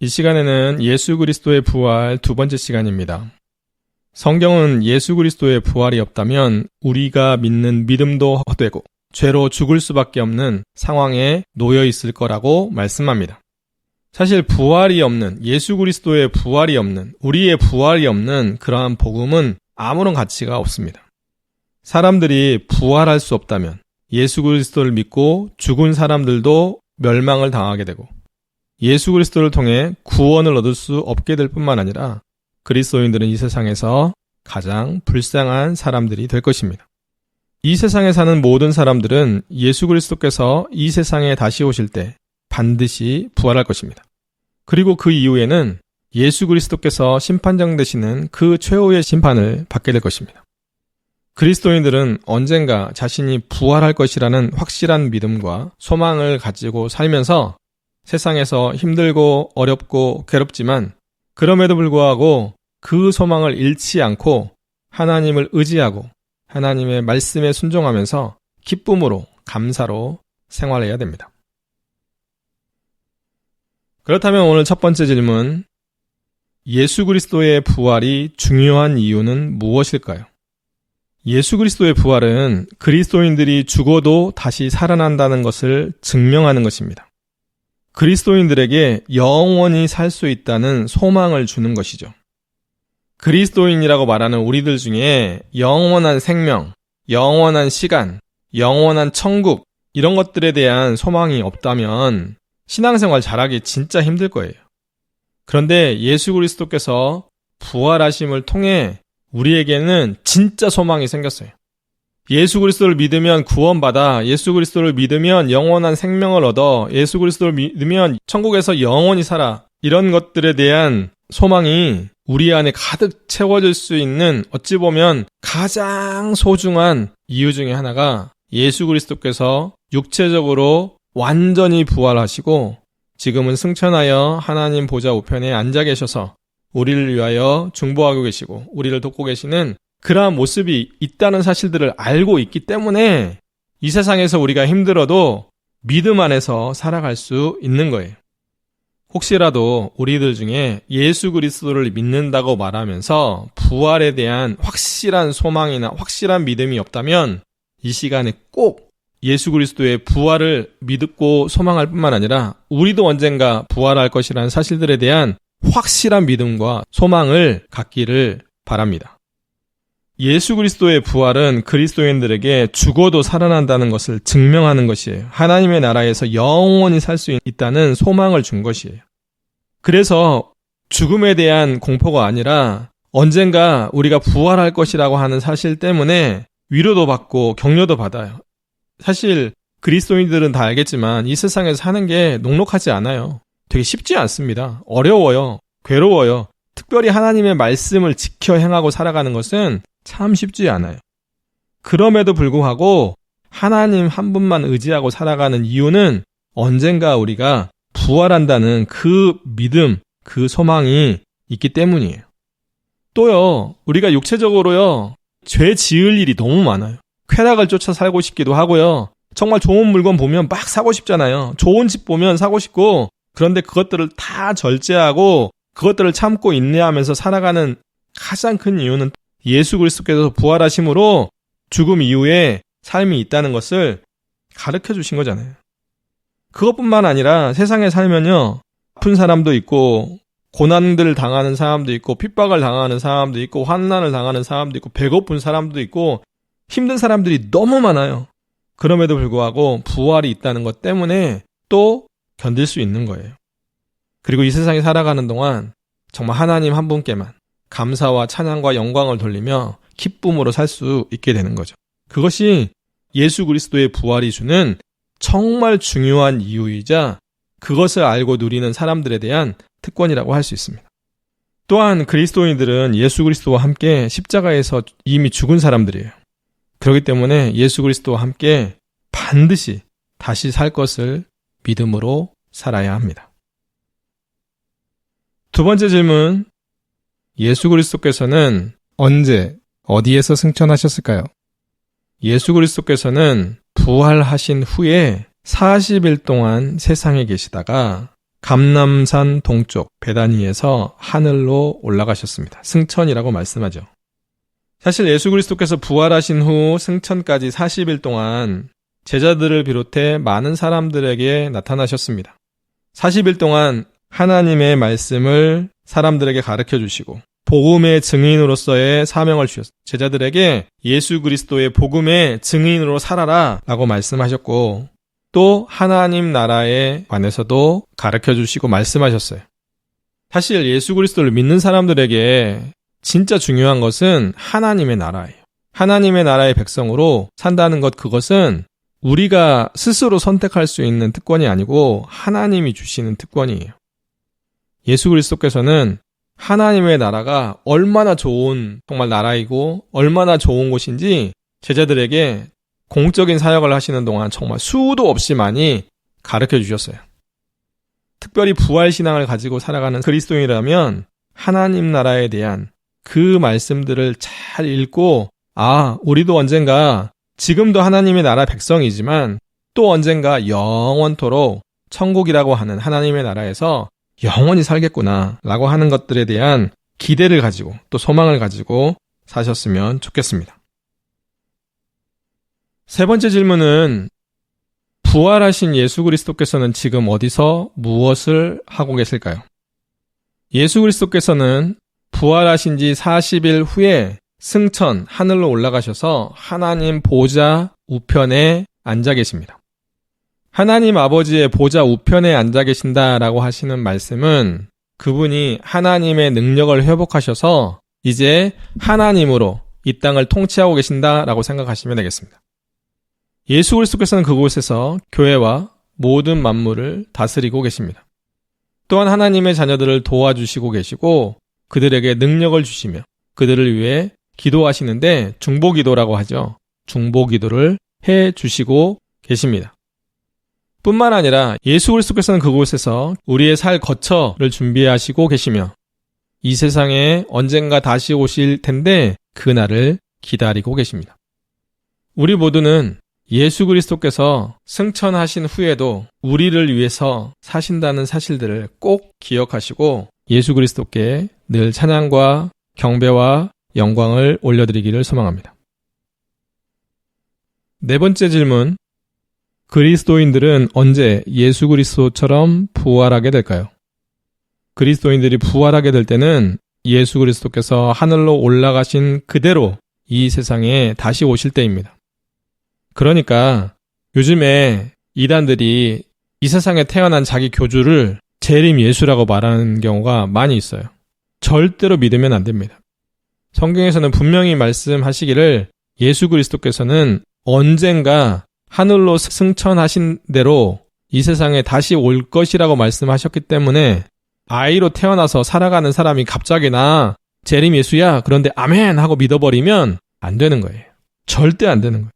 이 시간에는 예수 그리스도의 부활 두 번째 시간입니다. 성경은 예수 그리스도의 부활이 없다면 우리가 믿는 믿음도 헛되고 죄로 죽을 수밖에 없는 상황에 놓여 있을 거라고 말씀합니다. 사실 부활이 없는, 예수 그리스도의 부활이 없는, 우리의 부활이 없는 그러한 복음은 아무런 가치가 없습니다. 사람들이 부활할 수 없다면 예수 그리스도를 믿고 죽은 사람들도 멸망을 당하게 되고 예수 그리스도를 통해 구원을 얻을 수 없게 될 뿐만 아니라 그리스도인들은 이 세상에서 가장 불쌍한 사람들이 될 것입니다. 이 세상에 사는 모든 사람들은 예수 그리스도께서 이 세상에 다시 오실 때 반드시 부활할 것입니다. 그리고 그 이후에는 예수 그리스도께서 심판장 되시는 그 최후의 심판을 받게 될 것입니다. 그리스도인들은 언젠가 자신이 부활할 것이라는 확실한 믿음과 소망을 가지고 살면서 세상에서 힘들고 어렵고 괴롭지만 그럼에도 불구하고 그 소망을 잃지 않고 하나님을 의지하고 하나님의 말씀에 순종하면서 기쁨으로 감사로 생활해야 됩니다. 그렇다면 오늘 첫 번째 질문, 예수 그리스도의 부활이 중요한 이유는 무엇일까요? 예수 그리스도의 부활은 그리스도인들이 죽어도 다시 살아난다는 것을 증명하는 것입니다. 그리스도인들에게 영원히 살 수 있다는 소망을 주는 것이죠. 그리스도인이라고 말하는 우리들 중에 영원한 생명, 영원한 시간, 영원한 천국 이런 것들에 대한 소망이 없다면 신앙생활 잘하기 진짜 힘들 거예요. 그런데 예수 그리스도께서 부활하심을 통해 우리에게는 진짜 소망이 생겼어요. 예수 그리스도를 믿으면 구원받아, 예수 그리스도를 믿으면 영원한 생명을 얻어, 예수 그리스도를 믿으면 천국에서 영원히 살아. 이런 것들에 대한 소망이 우리 안에 가득 채워질 수 있는 어찌 보면 가장 소중한 이유 중에 하나가 예수 그리스도께서 육체적으로 완전히 부활하시고 지금은 승천하여 하나님 보좌 우편에 앉아 계셔서 우리를 위하여 중보하고 계시고 우리를 돕고 계시는 그러한 모습이 있다는 사실들을 알고 있기 때문에 이 세상에서 우리가 힘들어도 믿음 안에서 살아갈 수 있는 거예요. 혹시라도 우리들 중에 예수 그리스도를 믿는다고 말하면서 부활에 대한 확실한 소망이나 확실한 믿음이 없다면 이 시간에 꼭 예수 그리스도의 부활을 믿고 소망할 뿐만 아니라 우리도 언젠가 부활할 것이라는 사실들에 대한 확실한 믿음과 소망을 갖기를 바랍니다. 예수 그리스도의 부활은 그리스도인들에게 죽어도 살아난다는 것을 증명하는 것이에요. 하나님의 나라에서 영원히 살 수 있다는 소망을 준 것이에요. 그래서 죽음에 대한 공포가 아니라 언젠가 우리가 부활할 것이라고 하는 사실 때문에 위로도 받고 격려도 받아요. 사실 그리스도인들은 다 알겠지만 이 세상에서 사는 게 녹록하지 않아요. 되게 쉽지 않습니다. 어려워요. 괴로워요. 특별히 하나님의 말씀을 지켜 행하고 살아가는 것은 참 쉽지 않아요. 그럼에도 불구하고 하나님 한 분만 의지하고 살아가는 이유는 언젠가 우리가 부활한다는 그 믿음, 그 소망이 있기 때문이에요. 또요, 우리가 육체적으로요, 죄 지을 일이 너무 많아요. 쾌락을 쫓아 살고 싶기도 하고요. 정말 좋은 물건 보면 막 사고 싶잖아요. 좋은 집 보면 사고 싶고, 그런데 그것들을 다 절제하고 그것들을 참고 인내하면서 살아가는 가장 큰 이유는 예수 그리스도께서 부활하심으로 죽음 이후에 삶이 있다는 것을 가르쳐 주신 거잖아요. 그것뿐만 아니라 세상에 살면요, 아픈 사람도 있고 고난들을 당하는 사람도 있고 핍박을 당하는 사람도 있고 환난을 당하는 사람도 있고 배고픈 사람도 있고 힘든 사람들이 너무 많아요. 그럼에도 불구하고 부활이 있다는 것 때문에 또 견딜 수 있는 거예요. 그리고 이 세상에 살아가는 동안 정말 하나님 한 분께만 감사와 찬양과 영광을 돌리며 기쁨으로 살 수 있게 되는 거죠. 그것이 예수 그리스도의 부활이 주는 정말 중요한 이유이자 그것을 알고 누리는 사람들에 대한 특권이라고 할 수 있습니다. 또한 그리스도인들은 예수 그리스도와 함께 십자가에서 이미 죽은 사람들이에요. 그렇기 때문에 예수 그리스도와 함께 반드시 다시 살 것을 믿음으로 살아야 합니다. 두 번째 질문, 예수 그리스도께서는 언제, 어디에서 승천하셨을까요? 예수 그리스도께서는 부활하신 후에 40일 동안 세상에 계시다가 감람산 동쪽 베다니에서 하늘로 올라가셨습니다. 승천이라고 말씀하죠. 사실 예수 그리스도께서 부활하신 후 승천까지 40일 동안 제자들을 비롯해 많은 사람들에게 나타나셨습니다. 40일 동안 하나님의 말씀을 사람들에게 가르쳐 주시고 복음의 증인으로서의 사명을 주셨습니다. 제자들에게 예수 그리스도의 복음의 증인으로 살아라 라고 말씀하셨고 또 하나님 나라에 관해서도 가르쳐 주시고 말씀하셨어요. 사실 예수 그리스도를 믿는 사람들에게 진짜 중요한 것은 하나님의 나라예요. 하나님의 나라의 백성으로 산다는 것, 그것은 우리가 스스로 선택할 수 있는 특권이 아니고 하나님이 주시는 특권이에요. 예수 그리스도께서는 하나님의 나라가 얼마나 좋은 정말 나라이고 얼마나 좋은 곳인지 제자들에게 공적인 사역을 하시는 동안 정말 수도 없이 많이 가르쳐 주셨어요. 특별히 부활신앙을 가지고 살아가는 그리스도인이라면 하나님 나라에 대한 그 말씀들을 잘 읽고 우리도 언젠가 지금도 하나님의 나라 백성이지만 또 언젠가 영원토록 천국이라고 하는 하나님의 나라에서 영원히 살겠구나 라고 하는 것들에 대한 기대를 가지고 또 소망을 가지고 사셨으면 좋겠습니다. 세 번째 질문은 부활하신 예수 그리스도께서는 지금 어디서 무엇을 하고 계실까요? 예수 그리스도께서는 부활하신 지 40일 후에 승천, 하늘로 올라가셔서 하나님 보좌 우편에 앉아 계십니다. 하나님 아버지의 보좌 우편에 앉아 계신다라고 하시는 말씀은 그분이 하나님의 능력을 회복하셔서 이제 하나님으로 이 땅을 통치하고 계신다라고 생각하시면 되겠습니다. 예수 그리스도께서는 그곳에서 교회와 모든 만물을 다스리고 계십니다. 또한 하나님의 자녀들을 도와주시고 계시고 그들에게 능력을 주시며 그들을 위해 기도하시는데 중보기도라고 하죠. 중보기도를 해주시고 계십니다. 뿐만 아니라 예수 그리스도께서는 그곳에서 우리의 살 거처를 준비하시고 계시며 이 세상에 언젠가 다시 오실 텐데 그날을 기다리고 계십니다. 우리 모두는 예수 그리스도께서 승천하신 후에도 우리를 위해서 사신다는 사실들을 꼭 기억하시고 예수 그리스도께 늘 찬양과 경배와 영광을 올려드리기를 소망합니다. 네 번째 질문, 그리스도인들은 언제 예수 그리스도처럼 부활하게 될까요? 그리스도인들이 부활하게 될 때는 예수 그리스도께서 하늘로 올라가신 그대로 이 세상에 다시 오실 때입니다. 그러니까 요즘에 이단들이 이 세상에 태어난 자기 교주를 재림 예수라고 말하는 경우가 많이 있어요. 절대로 믿으면 안 됩니다. 성경에서는 분명히 말씀하시기를 예수 그리스도께서는 언젠가 하늘로 승천하신 대로 이 세상에 다시 올 것이라고 말씀하셨기 때문에 아이로 태어나서 살아가는 사람이 갑자기 나 재림 예수야 그런데 아멘 하고 믿어버리면 안 되는 거예요. 절대 안 되는 거예요.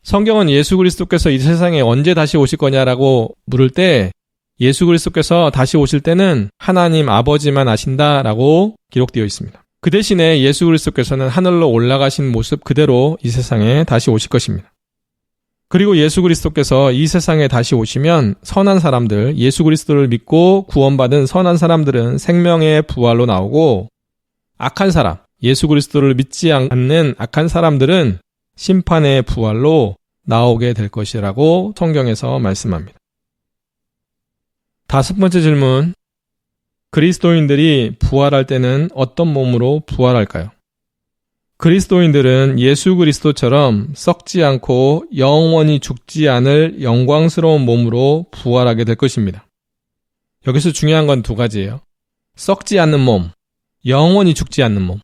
성경은 예수 그리스도께서 이 세상에 언제 다시 오실 거냐라고 물을 때 예수 그리스도께서 다시 오실 때는 하나님 아버지만 아신다라고 기록되어 있습니다. 그 대신에 예수 그리스도께서는 하늘로 올라가신 모습 그대로 이 세상에 다시 오실 것입니다. 그리고 예수 그리스도께서 이 세상에 다시 오시면 선한 사람들, 예수 그리스도를 믿고 구원받은 선한 사람들은 생명의 부활로 나오고 악한 사람, 예수 그리스도를 믿지 않는 악한 사람들은 심판의 부활로 나오게 될 것이라고 성경에서 말씀합니다. 다섯 번째 질문, 그리스도인들이 부활할 때는 어떤 몸으로 부활할까요? 그리스도인들은 예수 그리스도처럼 썩지 않고 영원히 죽지 않을 영광스러운 몸으로 부활하게 될 것입니다. 여기서 중요한 건 두 가지예요. 썩지 않는 몸, 영원히 죽지 않는 몸.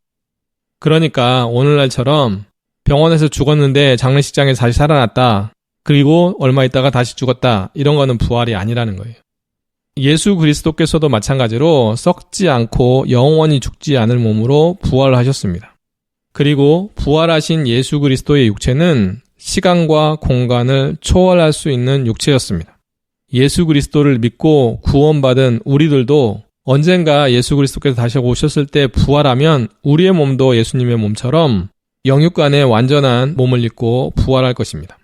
그러니까 오늘날처럼 병원에서 죽었는데 장례식장에서 다시 살아났다. 그리고 얼마 있다가 다시 죽었다. 이런 거는 부활이 아니라는 거예요. 예수 그리스도께서도 마찬가지로 썩지 않고 영원히 죽지 않을 몸으로 부활하셨습니다. 그리고 부활하신 예수 그리스도의 육체는 시간과 공간을 초월할 수 있는 육체였습니다. 예수 그리스도를 믿고 구원받은 우리들도 언젠가 예수 그리스도께서 다시 오셨을 때 부활하면 우리의 몸도 예수님의 몸처럼 영육간의 완전한 몸을 입고 부활할 것입니다.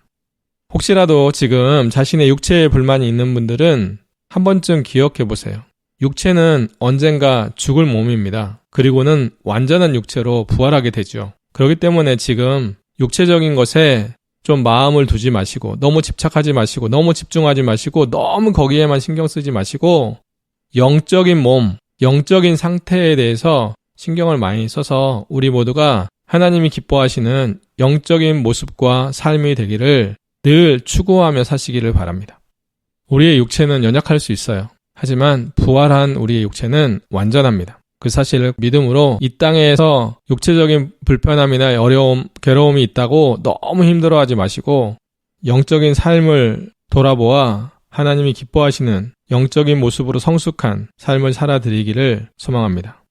혹시라도 지금 자신의 육체에 불만이 있는 분들은 한 번쯤 기억해 보세요. 육체는 언젠가 죽을 몸입니다. 그리고는 완전한 육체로 부활하게 되죠. 그렇기 때문에 지금 육체적인 것에 좀 마음을 두지 마시고 너무 집착하지 마시고 너무 집중하지 마시고 너무 거기에만 신경 쓰지 마시고 영적인 몸, 영적인 상태에 대해서 신경을 많이 써서 우리 모두가 하나님이 기뻐하시는 영적인 모습과 삶이 되기를 늘 추구하며 사시기를 바랍니다. 우리의 육체는 연약할 수 있어요. 하지만 부활한 우리의 육체는 완전합니다. 그 사실을 믿음으로 이 땅에서 육체적인 불편함이나 어려움, 괴로움이 있다고 너무 힘들어하지 마시고 영적인 삶을 돌아보아 하나님이 기뻐하시는 영적인 모습으로 성숙한 삶을 살아드리기를 소망합니다.